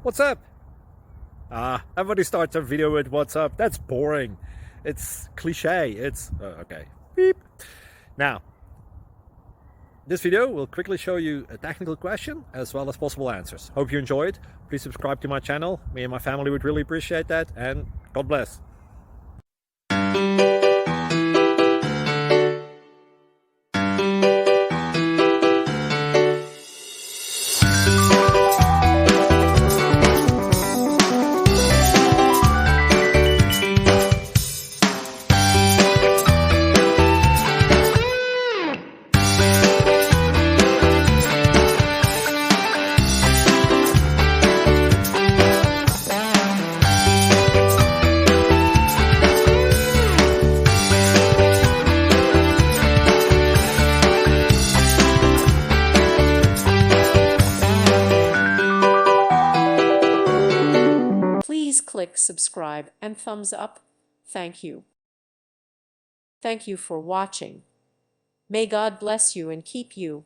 What's up? Everybody starts a video with what's up. That's boring. It's cliche. It's okay. Beep. Now, this video will quickly show you a technical question as well as possible answers. Hope you enjoyed. Please subscribe to my channel. Me and my family would really appreciate that, and God bless. Please click subscribe and thumbs up. Thank you. Thank you for watching. May God bless you and keep you.